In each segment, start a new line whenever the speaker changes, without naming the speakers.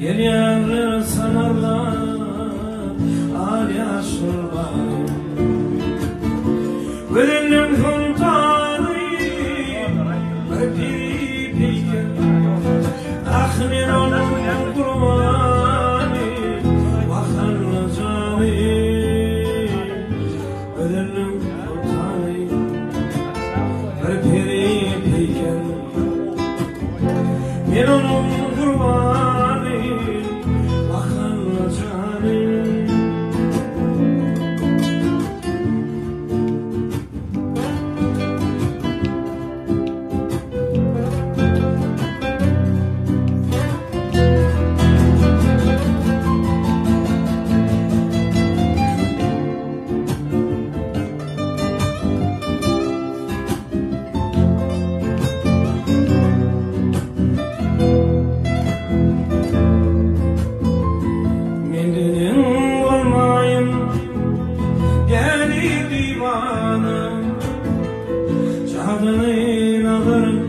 Geliyor sanarlar Alya şurban Verelim fontanı Öpip peyken Ahmin onun kurbanı Vakarlı canı Verelim fontanı Öpip peyken Ben onun kurbanı Vakarlı canı Canını alırım,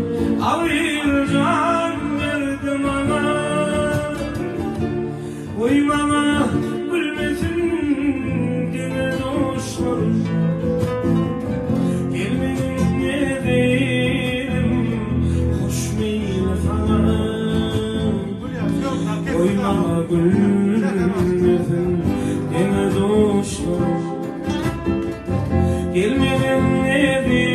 alayım can verdim ana. Uymama gülmesin dile dostlarım. Gelmenin yedim, hoş meyle falan. Uymama gülmesin dile dostlarım. Gelmenin yedim,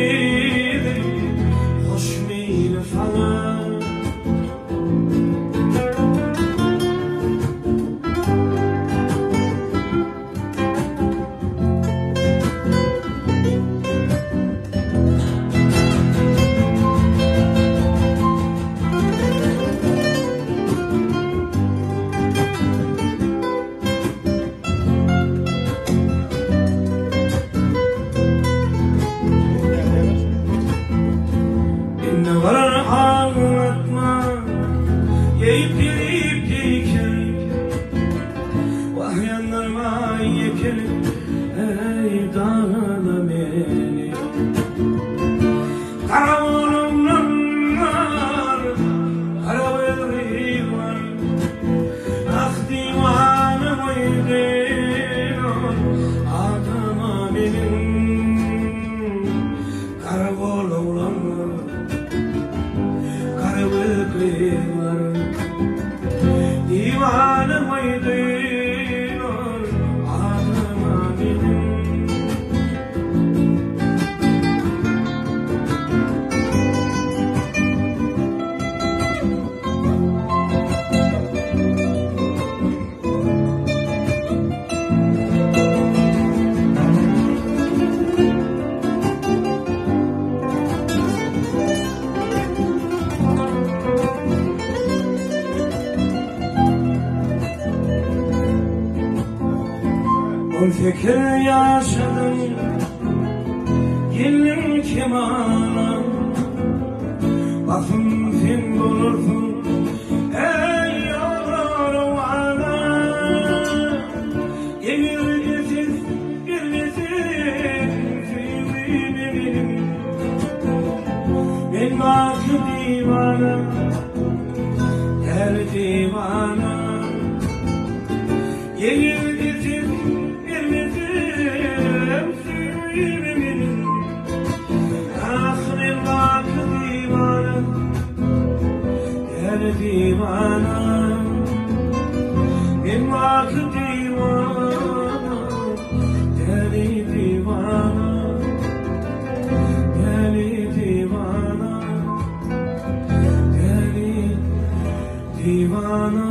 var ağlatma yeyip yeyken vahyanlarıma yekelim ey dağına beni kara oğlumlar kara belri var ah divanım oydun adama benim kara oğlumlar divanı mıydın adıma benim On fikir yaşadım Gelin kemana Bakın fin bulursun Ey yavrum ana Emir getir girmesin Suyunu benim Ben bakı divana Her divana Emir getir divana ben vakit divana deli divana deli divana deli divana